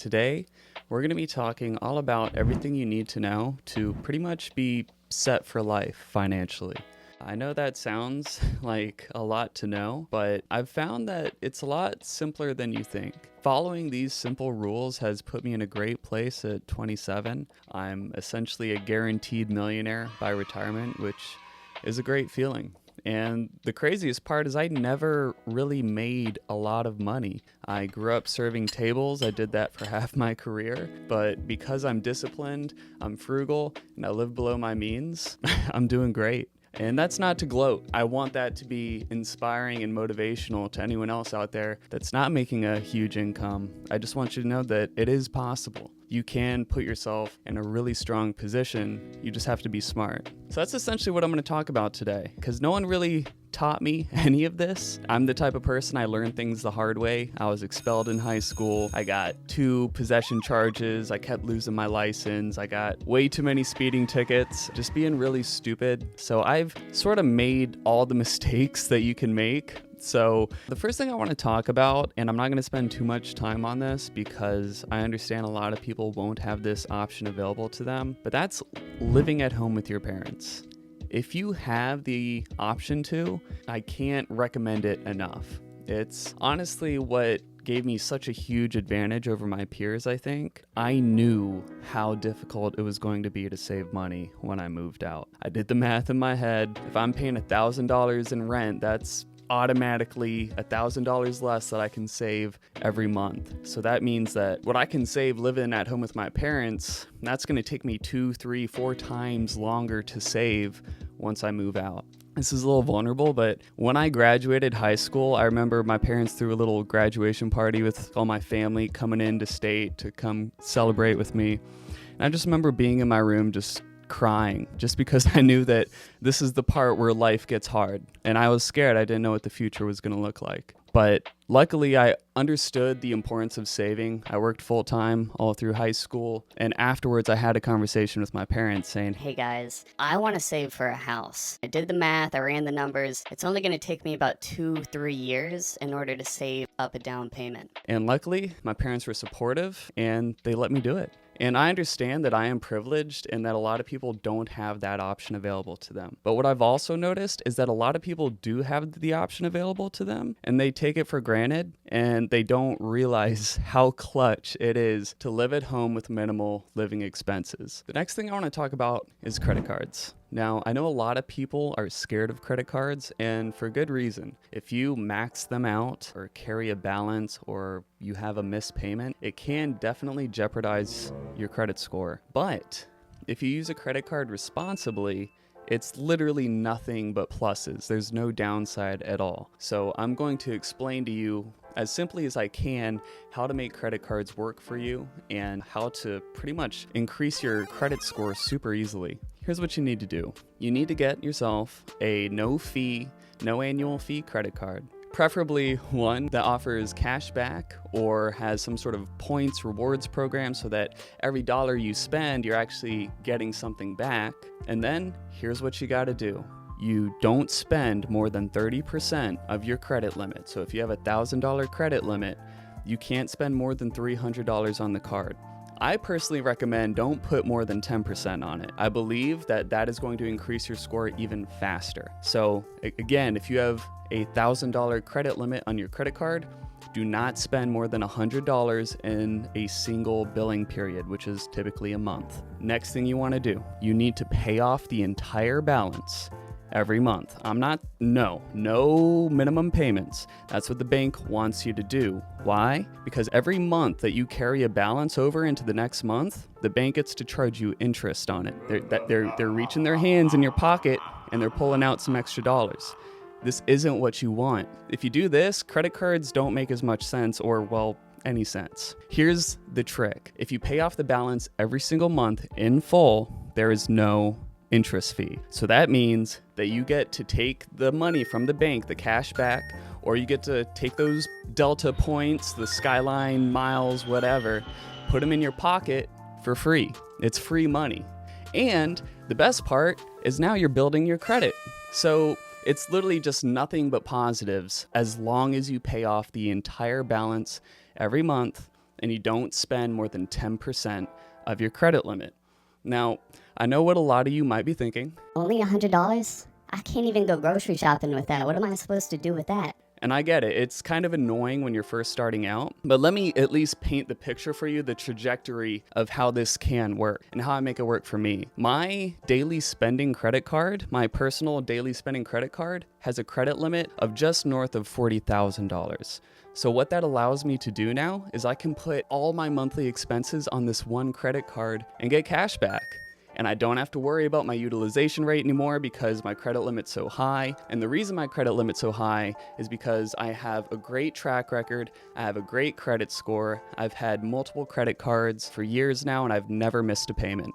Today, we're going to be talking all about everything you need to know to pretty much be set for life financially. I know that sounds like a lot to know, but I've found that it's a lot simpler than you think. Following these simple rules has put me in a great place at 27. I'm essentially a guaranteed millionaire by retirement, which is a great feeling. And the craziest part is I never really made a lot of money. I grew up serving tables. I did that for half my career. But because I'm disciplined, I'm frugal, and I live below my means, I'm doing great. And that's not to gloat. I want that to be inspiring and motivational to anyone else out there that's not making a huge income. I just want you to know that it is possible. You can put yourself in a really strong position. You just have to be smart. So that's essentially what I'm going to talk about today, because no one really taught me any of this. I'm the type of person, I learned things the hard way. I was expelled in high school. I got 2 possession charges. I kept losing my license. I got way too many speeding tickets, just being really stupid. So I've sort of made all the mistakes that you can make. So the first thing I want to talk about, and I'm not going to spend too much time on this because I understand a lot of people won't have this option available to them, but that's living at home with your parents. If you have the option to, I can't recommend it enough. It's honestly what gave me such a huge advantage over my peers, I think. I knew how difficult it was going to be to save money when I moved out. I did the math in my head. If I'm paying $1,000 in rent, that's automatically $1,000 less that I can save every month. So that means that what I can save living at home with my parents, that's going to take me 2, 3, 4 times longer to save once I move out. This is a little vulnerable, but when I graduated high school, I remember my parents threw a little graduation party with all my family coming into state to come celebrate with me. And I just remember being in my room just crying just because I knew that this is the part where life gets hard, and I was scared. I didn't know what the future was going to look like. But luckily, I understood the importance of saving. I worked full-time all through high school, and afterwards I had a conversation with my parents saying, Hey guys, I want to save for a house. I did the math, I ran the numbers. It's only going to take me about 2-3 years in order to save up a down payment. And luckily, my parents were supportive and they let me do it. And I understand that I am privileged and that a lot of people don't have that option available to them. But what I've also noticed is that a lot of people do have the option available to them and they take it for granted and they don't realize how clutch it is to live at home with minimal living expenses. The next thing I want to talk about is credit cards. Now, I know a lot of people are scared of credit cards, and for good reason. If you max them out or carry a balance or you have a missed payment, it can definitely jeopardize your credit score. But if you use a credit card responsibly, it's literally nothing but pluses. There's no downside at all. So I'm going to explain to you as simply as I can how to make credit cards work for you and how to pretty much increase your credit score super easily. Here's what you need to do. You need to get yourself a no fee, no annual fee credit card. Preferably one that offers cash back or has some sort of points rewards program so that every dollar you spend, you're actually getting something back. And then here's what you got to do. You don't spend more than 30% of your credit limit. So if you have a $1,000 credit limit, you can't spend more than $300 on the card. I personally recommend don't put more than 10% on it. I believe that that is going to increase your score even faster. So again, if you have a $1,000 credit limit on your credit card, do not spend more than $100 in a single billing period, which is typically a month. Next thing you want to do, you need to pay off the entire balance every month. No minimum payments. That's what the bank wants you to do. Why? Because every month that you carry a balance over into the next month, the bank gets to charge you interest on it. They're reaching their hands in your pocket and they're pulling out some extra dollars. This isn't what you want. If you do this, credit cards don't make as much sense or, well, any sense. Here's the trick. If you pay off the balance every single month in full, there is no interest fee. So that means that you get to take the money from the bank, the cash back, or you get to take those Delta points, the Skyline miles, whatever, put them in your pocket for free. It's free money. And the best part is now you're building your credit. So it's literally just nothing but positives as long as you pay off the entire balance every month and you don't spend more than 10% of your credit limit. Now, I know what a lot of you might be thinking. Only $100? I can't even go grocery shopping with that. What am I supposed to do with that? And I get it, it's kind of annoying when you're first starting out, but let me at least paint the picture for you, the trajectory of how this can work and how I make it work for me. My daily spending credit card, my personal daily spending credit card, has a credit limit of just north of $40,000. So what that allows me to do now is I can put all my monthly expenses on this one credit card and get cash back. And I don't have to worry about my utilization rate anymore because my credit limit's so high. And the reason my credit limit's so high is because I have a great track record, I have a great credit score, I've had multiple credit cards for years now, and I've never missed a payment.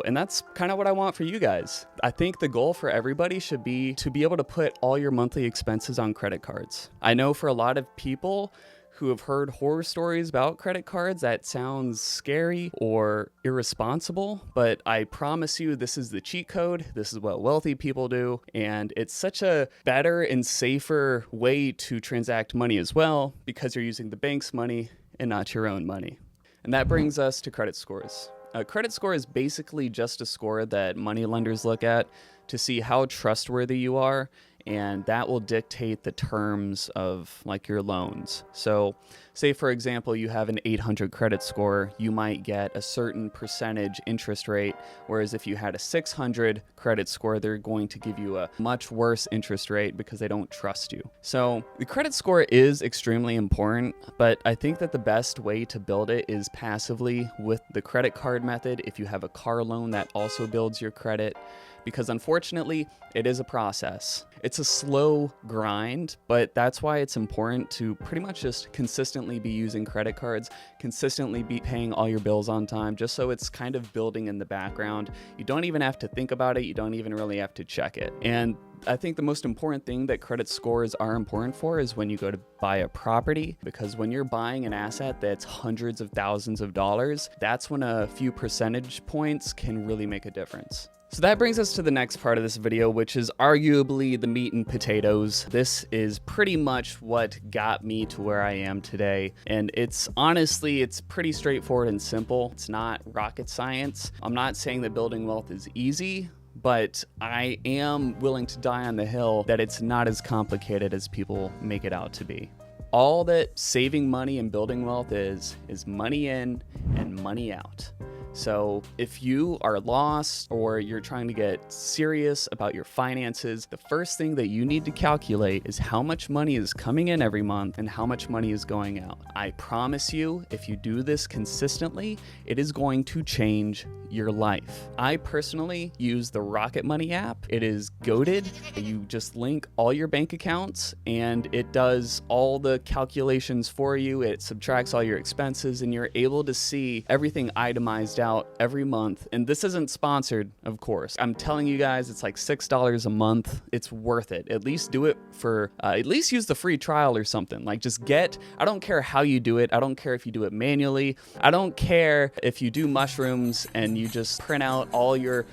And that's kind of what I want for you guys. I think the goal for everybody should be to be able to put all your monthly expenses on credit cards. I know for a lot of people who have heard horror stories about credit cards, that sounds scary or irresponsible, but I promise you this is the cheat code. This is what wealthy people do, and it's such a better and safer way to transact money as well because you're using the bank's money and not your own money. And that brings us to credit scores. A credit score is basically just a score that money lenders look at to see how trustworthy you are, and that will dictate the terms of like your loans. So say for example, you have an 800 credit score, you might get a certain percentage interest rate, whereas if you had a 600 credit score, they're going to give you a much worse interest rate because they don't trust you. So the credit score is extremely important, but I think that the best way to build it is passively with the credit card method. If you have a car loan, that also builds your credit, because unfortunately, it is a process. It's a slow grind, but that's why it's important to pretty much just consistently be using credit cards, consistently be paying all your bills on time, just so it's kind of building in the background. You don't even have to think about it. You don't even really have to check it. And I think the most important thing that credit scores are important for is when you go to buy a property, because when you're buying an asset that's hundreds of thousands of dollars, that's when a few percentage points can really make a difference. So that brings us to the next part of this video, which is arguably the meat and potatoes. This is pretty much what got me to where I am today. And it's pretty straightforward and simple. It's not rocket science. I'm not saying that building wealth is easy, but I am willing to die on the hill that it's not as complicated as people make it out to be. All that saving money and building wealth is money in and money out. So if you are lost or you're trying to get serious about your finances, the first thing that you need to calculate is how much money is coming in every month and how much money is going out. I promise you, if you do this consistently, it is going to change your life. I personally use the Rocket Money app. It is goated. You just link all your bank accounts and it does all the calculations for you. It subtracts all your expenses and you're able to see everything itemized out every month. And this isn't sponsored, of course. I'm telling you guys, it's like $6 a month. It's worth it. At least do it for, at least use the free trial or something. Like I don't care how you do it. I don't care if you do it manually. I don't care if you do mushrooms and you just print out all your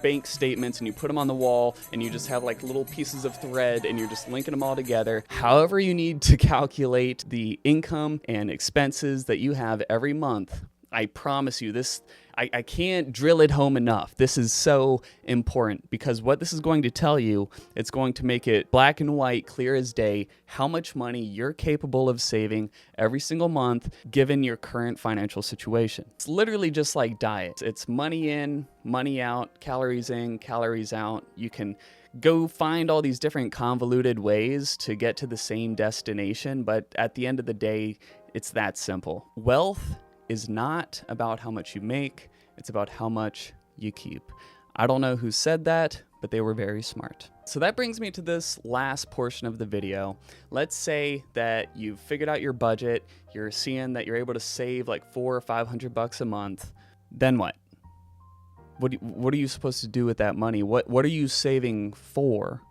bank statements and you put them on the wall and you just have like little pieces of thread and you're just linking them all together. However you need to calculate the income and expenses that you have every month, I promise you this, I can't drill it home enough. This is so important because what this is going to tell you, it's going to make it black and white, clear as day, how much money you're capable of saving every single month given your current financial situation. It's literally just like diet. It's money in, money out, calories in, calories out. You can go find all these different convoluted ways to get to the same destination, but at the end of the day, it's that simple. Wealth is not about how much you make, it's about how much you keep. I don't know who said that, but they were very smart. So that brings me to this last portion of the video. Let's say that you've figured out your budget, you're seeing that you're able to save like $400 or $500 a month. Then what? What are you supposed to do with that money? What are you saving for?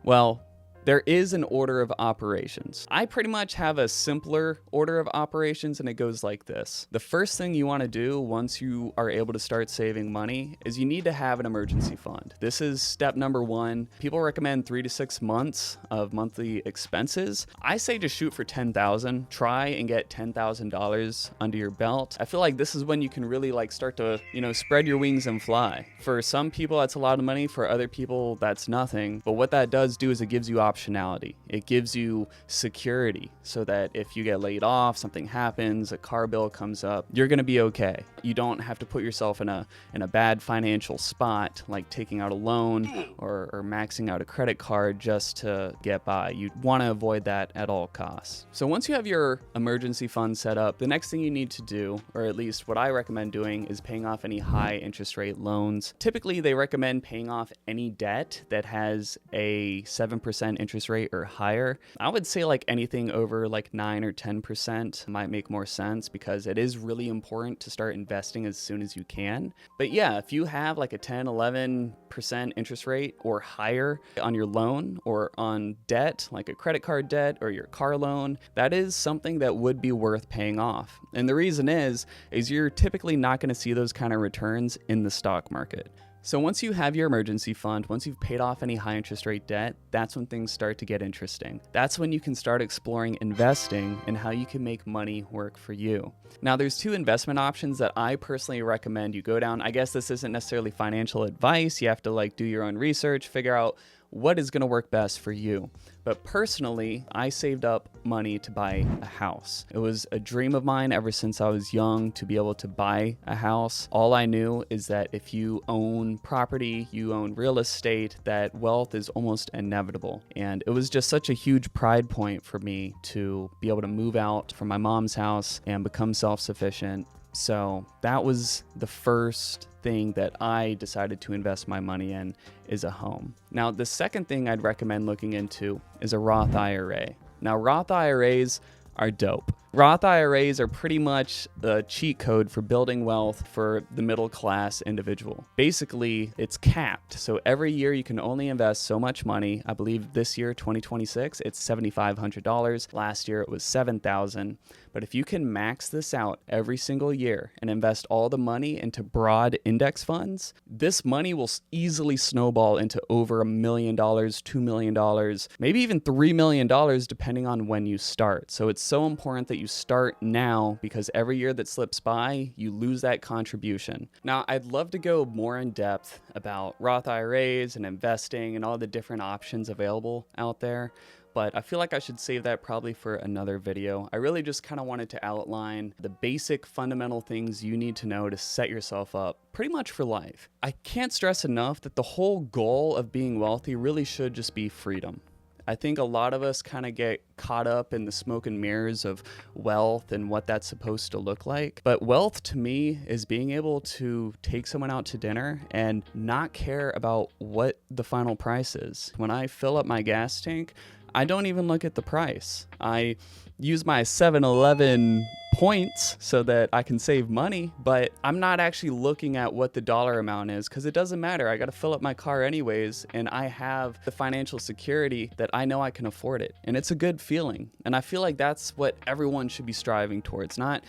Well, there is an order of operations. I pretty much have a simpler order of operations, and it goes like this. The first thing you want to do once you are able to start saving money is you need to have an emergency fund. This is step number one. People recommend 3 to 6 months of monthly expenses. I say just shoot for $10,000. Try and get $10,000 under your belt. I feel like this is when you can really like start to, spread your wings and fly. For some people, that's a lot of money. For other people, that's nothing. But what that does do is it gives you optionality. It gives you security so that if you get laid off, something happens, a car bill comes up, you're going to be okay. You don't have to put yourself in a bad financial spot, like taking out a loan or maxing out a credit card just to get by. You want to avoid that at all costs. So once you have your emergency fund set up, the next thing you need to do, or at least what I recommend doing, is paying off any high interest rate loans. Typically, they recommend paying off any debt that has a 7% interest rate or higher. I would say like anything over like 9 or 10% might make more sense, because it is really important to start investing as soon as you can. But yeah, if you have like a 10, 11% interest rate or higher on your loan or on debt, like a credit card debt or your car loan, that is something that would be worth paying off. And the reason is you're typically not going to see those kind of returns in the stock market. So once you have your emergency fund, once you've paid off any high interest rate debt, that's when things start to get interesting. That's when you can start exploring investing and how you can make money work for you. Now, there's 2 investment options that I personally recommend you go down. I guess this isn't necessarily financial advice. You have to like do your own research, figure out what is going to work best for you. But personally, I saved up money to buy a house. It was a dream of mine ever since I was young to be able to buy a house. All I knew is that if you own property, you own real estate, that wealth is almost inevitable. And it was just such a huge pride point for me to be able to move out from my mom's house and become self-sufficient. So that was the first thing that I decided to invest my money in, is a home. Now, the second thing I'd recommend looking into is a Roth IRA. Now, Roth IRAs are dope. Roth IRAs are pretty much the cheat code for building wealth for the middle class individual. Basically, it's capped. So every year you can only invest so much money. I believe this year, 2026, it's $7,500. Last year it was $7,000. But if you can max this out every single year and invest all the money into broad index funds, this money will easily snowball into over $1 million, $2 million, maybe even $3 million, depending on when you start. So it's so important that you start now, because every year that slips by, you lose that contribution. Now, I'd love to go more in depth about Roth IRAs and investing and all the different options available out there, but I feel like I should save that probably for another video. I really just kind of wanted to outline the basic fundamental things you need to know to set yourself up pretty much for life. I can't stress enough that the whole goal of being wealthy really should just be freedom. I think a lot of us kind of get caught up in the smoke and mirrors of wealth and what that's supposed to look like. But wealth to me is being able to take someone out to dinner and not care about what the final price is. When I fill up my gas tank, I don't even look at the price. I use my 7-Eleven points so that I can save money, but I'm not actually looking at what the dollar amount is, because it doesn't matter. I got to fill up my car anyways, and I have the financial security that I know I can afford it. And it's a good feeling. And I feel like that's what everyone should be striving towards. Not,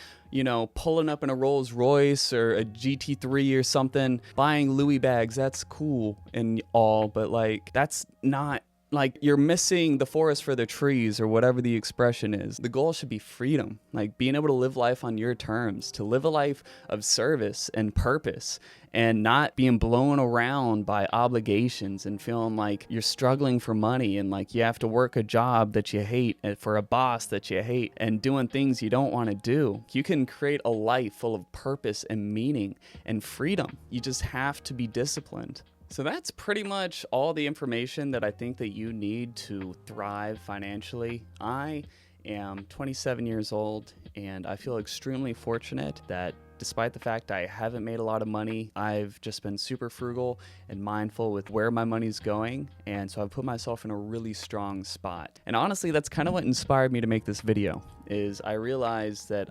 pulling up in a Rolls Royce or a GT3 or something, buying Louis bags. That's cool and all, but like, that's not, like, you're missing the forest for the trees, or whatever the expression is. The goal should be freedom, like being able to live life on your terms, to live a life of service and purpose, and not being blown around by obligations and feeling like you're struggling for money and like you have to work a job that you hate and for a boss that you hate and doing things you don't want to do. You can create a life full of purpose and meaning and freedom. You just have to be disciplined. So that's pretty much all the information that I think that you need to thrive financially. I am 27 years old, and I feel extremely fortunate that despite the fact I haven't made a lot of money, I've just been super frugal and mindful with where my money's going. And so I've put myself in a really strong spot. And honestly, that's kind of what inspired me to make this video, is I realized that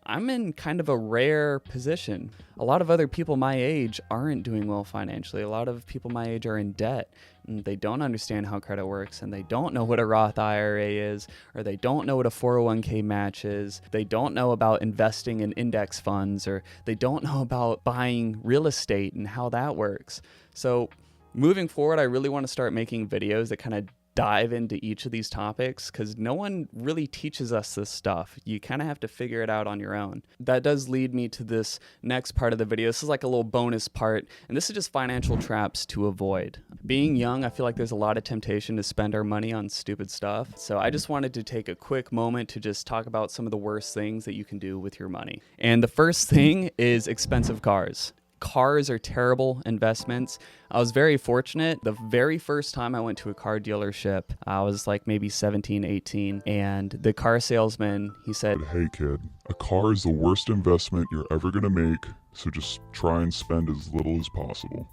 I'm in kind of a rare position. A lot of other people my age aren't doing well financially. A lot of people my age are in debt. And they don't understand how credit works, and they don't know what a Roth IRA is, or they don't know what a 401k match is. They don't know about investing in index funds, or they don't know about buying real estate and how that works. So moving forward, I really want to start making videos that kind of dive into each of these topics, because no one really teaches us this stuff. You kind of have to figure it out on your own. That does lead me to this next part of the video. This is like a little bonus part, and this is just financial traps to avoid. Being young, I feel like there's a lot of temptation to spend our money on stupid stuff. So I just wanted to take a quick moment to just talk about some of the worst things that you can do with your money. And the first thing is expensive cars. Cars are terrible investments. I was very fortunate. The very first time I went to a car dealership, I was like maybe 17, 18, and the car salesman, he said, "Hey kid, a car is the worst investment you're ever gonna make, so just try and spend as little as possible."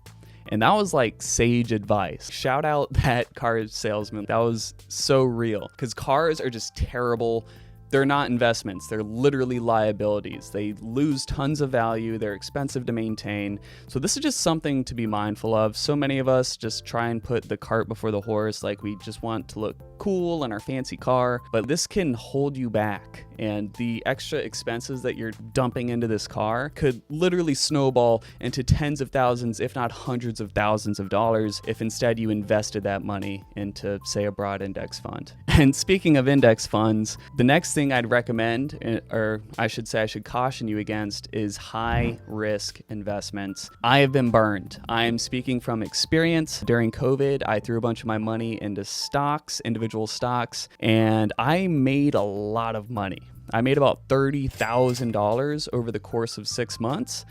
And that was like sage advice. Shout out that car salesman. That was so real, because cars are just terrible. They're not investments. They're literally liabilities. They lose tons of value. They're expensive to maintain. So this is just something to be mindful of. So many of us just try and put the cart before the horse. Like, we just want to look cool in our fancy car, but this can hold you back. And the extra expenses that you're dumping into this car could literally snowball into tens of thousands, if not hundreds of thousands of dollars, if instead you invested that money into, say, a broad index fund. And speaking of index funds, the next thing I'd recommend, or I should say I should caution you against, is high risk investments. I have been burned. I am speaking from experience. During COVID, I threw a bunch of my money into stocks, individual stocks, and I made a lot of money. I made about $30,000 over the course of 6 months.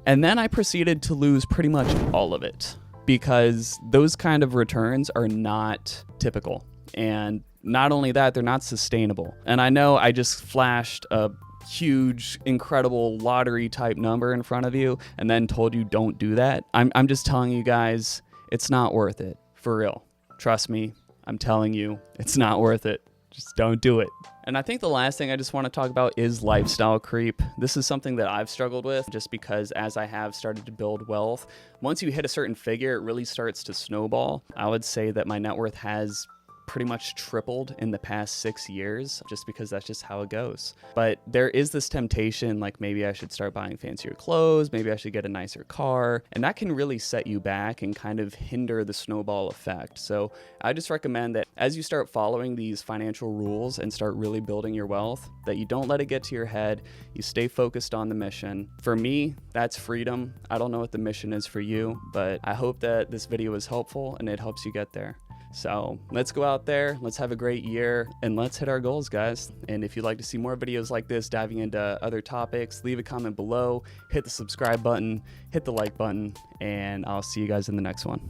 And then I proceeded to lose pretty much all of it, because those kind of returns are not typical. And not only that, they're not sustainable. And I know I just flashed a huge, incredible lottery type number in front of you and then told you don't do that. I'm just telling you guys, it's not worth it. For real. Trust me, I'm telling you, it's not worth it. Just don't do it. And I think the last thing I just want to talk about is lifestyle creep. This is something that I've struggled with, just because as I have started to build wealth, once you hit a certain figure, it really starts to snowball. I would say that my net worth has pretty much tripled in the past 6 years, just because that's just how it goes. But there is this temptation, like maybe I should start buying fancier clothes, maybe I should get a nicer car, and that can really set you back and kind of hinder the snowball effect. So I just recommend that as you start following these financial rules and start really building your wealth, that you don't let it get to your head, you stay focused on the mission. For me, that's freedom. I don't know what the mission is for you, but I hope that this video is helpful and it helps you get there. So let's go out there, let's have a great year, and let's hit our goals, guys. And if you'd like to see more videos like this, diving into other topics, leave a comment below, hit the subscribe button, hit the like button, and I'll see you guys in the next one.